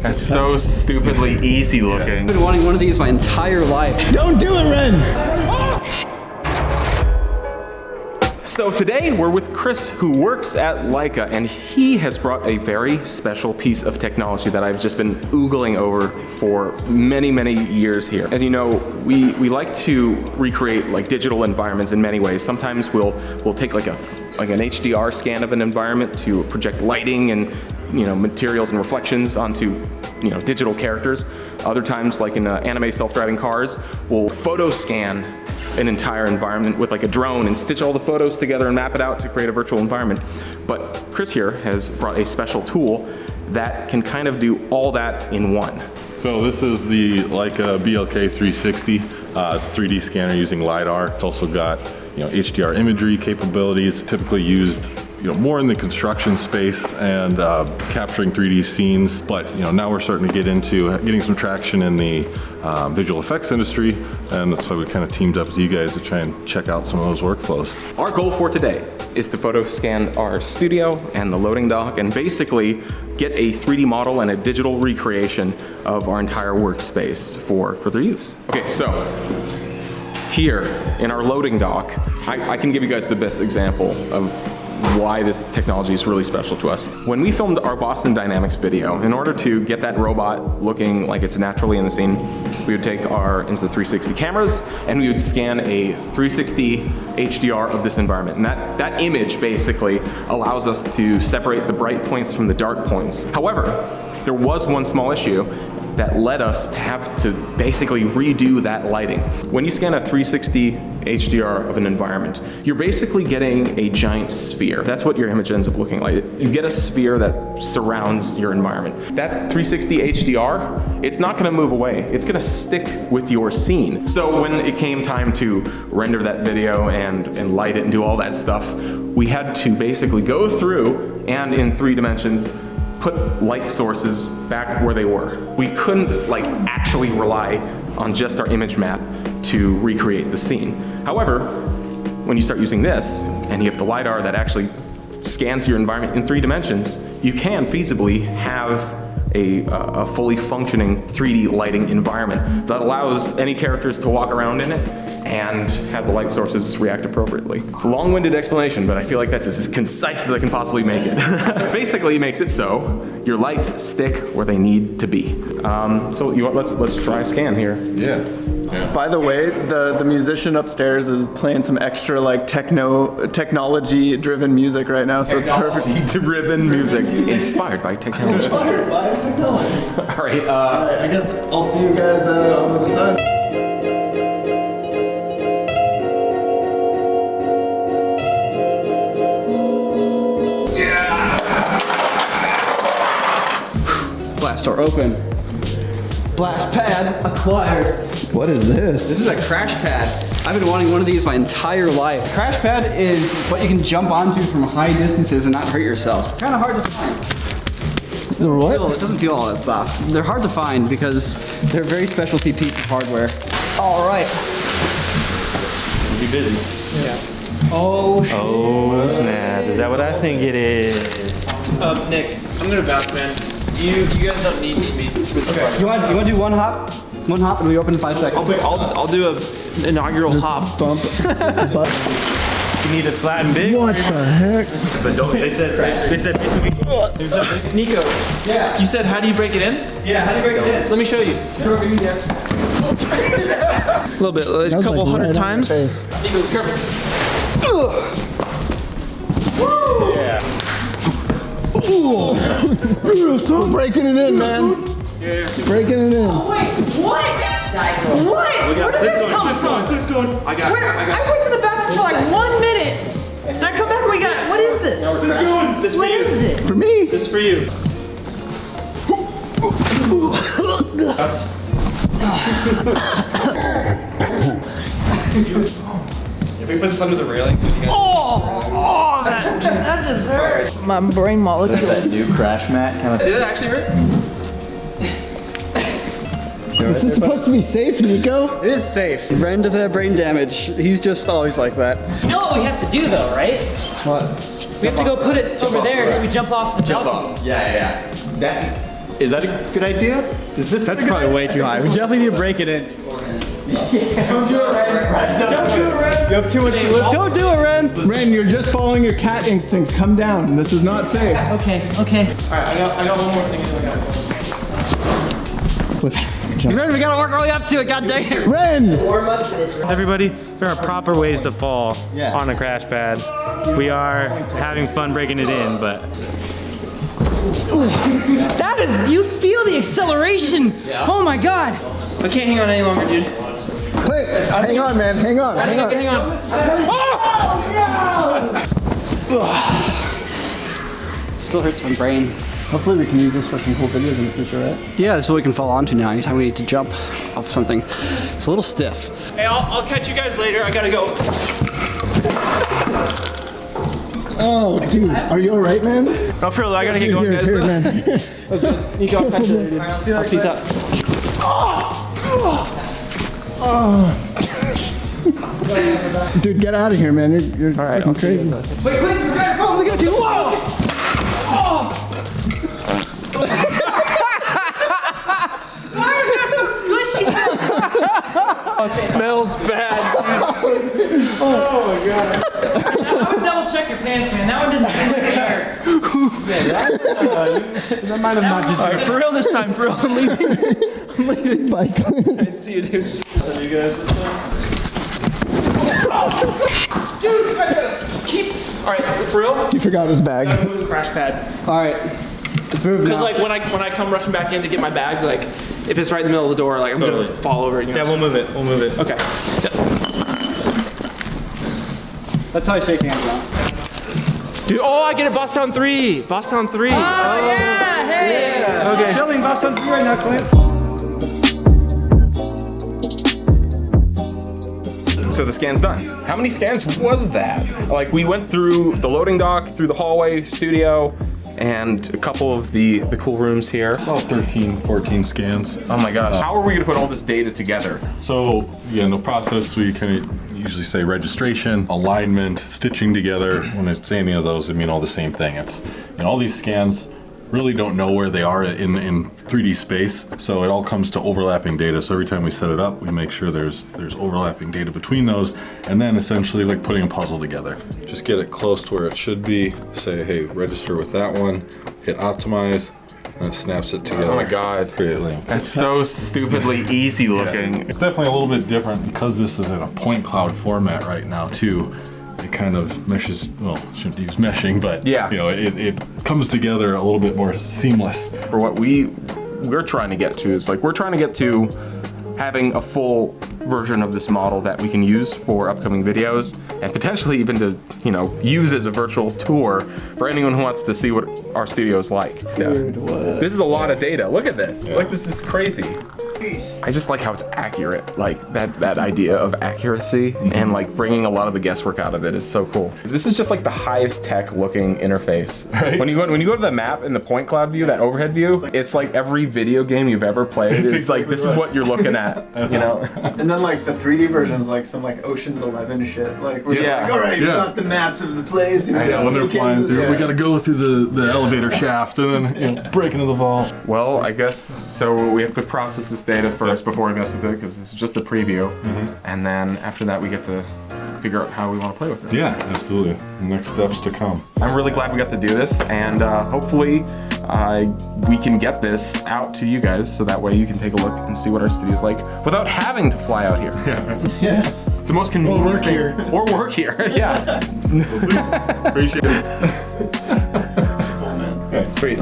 That's so stupidly easy looking. I've been wanting one of these my entire life. Don't do it, Ren! So today we're with Chris, who works at Leica, and he has brought a very special piece of technology that I've just been oogling over for many, many years here. As you know, we like to recreate like digital environments in many ways. Sometimes we'll take like an HDR scan of an environment to project lighting and materials and reflections onto digital characters. Other times, like in anime self-driving cars, we'll photo scan an entire environment with like a drone and stitch all the photos together and map it out to create a virtual environment. But Chris here has brought a special tool that can kind of do all that in one. So this is the Leica BLK360. It's a 3D scanner using LiDAR. It's also got HDR imagery capabilities, typically used more in the construction space and capturing 3D scenes. But now we're starting to get into getting some traction in the visual effects industry, and that's why we kind of teamed up with you guys to try and check out some of those workflows. Our goal for today is to photo scan our studio and the loading dock and basically get a 3D model and a digital recreation of our entire workspace for their use. Okay, so here in our loading dock, I can give you guys the best example of why this technology is really special to us. When we filmed our Boston Dynamics video, in order to get that robot looking like it's naturally in the scene, we would take our Insta360 cameras and we would scan a 360 HDR of this environment. And that image basically allows us to separate the bright points from the dark points. However, there was one small issue that led us to have to basically redo that lighting. When you scan a 360 HDR of an environment, you're basically getting a giant sphere. That's what your image ends up looking like. You get a sphere that surrounds your environment. That 360 HDR, it's not gonna move away. It's gonna stick with your scene. So when it came time to render that video and light it and do all that stuff, we had to basically go through and in 3 dimensions put light sources back where they were. We couldn't actually rely on just our image map to recreate the scene. However, when you start using this and you have the LiDAR that actually scans your environment in 3 dimensions, you can feasibly have a fully functioning 3D lighting environment that allows any characters to walk around in it and have the light sources react appropriately. It's a long-winded explanation, but I feel like that's as concise as I can possibly make it. Basically, it makes it so your lights stick where they need to be. So let's try a scan here. Yeah. By the way, the musician upstairs is playing some extra technology-driven music right now, so it's perfect. Technology-driven music, inspired by technology. Inspired by technology. All right. I guess I'll see you guys on the other side. Blast door open. Blast pad acquired. What is this? This is a crash pad. I've been wanting one of these my entire life. Crash pad is what you can jump onto from high distances and not hurt yourself. Kind of hard to find. What? It doesn't feel all that soft. They're hard to find because they're a very specialty piece of hardware. All right. You busy? Yeah. Oh, shit. Oh, snap. Is that what I think it is? Nick, I'm gonna bounce, man. You guys don't need me. Okay. You want to do one hop? One hop and we open in 5 seconds. I'll do an inaugural hop. Bump. You need it flat and big? What the heck? But don't, they said basically. Nico, Yeah. you said how do you break it in? Yeah, how do you break it in? Let me show you. A little bit, a couple hundred times. Nico, careful. Yeah. Stop breaking it in, man. Breaking it in. Wait, what? What? Where did this come from? Clip's going. I got it. I went to the bathroom for like 1 minute. And I come back and we got, what is this? This What is it? For me. This is for you. If we put this under the railing, Oh, that just hurt. My brain molecules. That new crash mat kind of. did it actually hurt? This is supposed to be safe, Nico. It is safe. Ren doesn't have brain damage. He's just always like that. You know what we have to do though, right? What? We have to go put it over there so we jump off the balcony. Yeah. Is that a good idea? Is this That's probably way too high. We definitely need to break it in. Don't do it, Ren. Don't do it, Ren. You have too much to lift. Don't do it, Ren. Ren, you're just following your cat instincts. Come down. This is not safe. Okay. Alright, I got one more thing to look at. Ren, we gotta work really up to it. God dang it. Ren! Everybody, there are proper ways to fall on a crash pad. We are having fun breaking it in, but That is, you feel the acceleration. Oh my God. I can't hang on any longer, dude. Clint, hang on, man. Hang on. Hang on. Hang on. Still hurts my brain. Hopefully we can use this for some cool videos in the future, right? Yeah, this is what we can fall onto now. Anytime we need to jump off something. It's a little stiff. Hey, I'll catch you guys later. I gotta go. Oh, dude. Are you alright, man? No, for real, I gotta get going, guys. Here, man. Nico, I'll catch you later, dude. I'll peace out. Dude, get out of here, man. You're fucking crazy. Wait, Clint, you got your phone. We gotta do. Whoa. Why is that so squishy? It smells bad, dude. I would double check your pants, man. That one didn't seem like air. That might have not just Alright, for real this time, for real. I'm leaving. been Clint. See you, dude. So you guys this time? Dude, you guys gotta keep. Alright, for real? He forgot his bag. Move the crash pad. All right, let's move Because now. like when I come rushing back in to get my bag, like if it's right in the middle of the door, like I'm gonna fall over. You know? Yeah, we'll move it. We'll move it. Okay. That's how I shake hands now. Dude, oh, I get it. Boss Town 3. Boss Town 3. Oh, yeah. Hey. Okay. Filming Boss on 3 right now, Clint. So the scan's done. How many scans was that? Like we went through the loading dock, through the hallway, studio, and a couple of the cool rooms here. About 13, 14 scans. Oh my gosh. How are we gonna put all this data together? So, yeah, in the process, we kind of usually say registration, alignment, stitching together. When I say any of those, I mean all the same thing. It's, all these scans really don't know where they are in 3D space, so it all comes to overlapping data. So every time we set it up, we make sure there's overlapping data between those, and then essentially like putting a puzzle together. Just get it close to where it should be. Say, hey, register with that one. Hit optimize. And it snaps it together. Oh my God. Create link. That's so stupidly easy looking. It's definitely a little bit different because this is in a point cloud format right now too. It kind of meshes, well, shouldn't use meshing, but Yeah. It comes together a little bit more seamless. For what we're trying to get to is like, we're trying to get to having a full version of this model that we can use for upcoming videos and potentially even to, use as a virtual tour for anyone who wants to see what our studio is like. Yeah. This is a lot of data. Look at this. Yeah. Like, this is crazy. I just like how it's accurate. Like that idea of accuracy and like bringing a lot of the guesswork out of it is so cool. This is just like the highest tech looking interface. Right. When you go to the map in the point cloud view, that overhead view, it's like every video game you've ever played. It's like this is what you're looking at. And then like the 3D version's like some like Ocean's 11 shit. Like we're Yeah. like, all right, we Yeah. got the maps of the place. Yeah, when they're flying through, we gotta go through the elevator shaft and then break into the vault. Well, I guess so. We have to process this data first before we mess with it because it's just a preview, and then after that we get to figure out how we want to play with it. Yeah, absolutely. Next steps to come. I'm really glad we got to do this, and hopefully we can get this out to you guys so that way you can take a look and see what our studio's like without having to fly out here. Yeah. The most convenient Or work thing. here. Or work here. Yeah. Appreciate it. Sweet.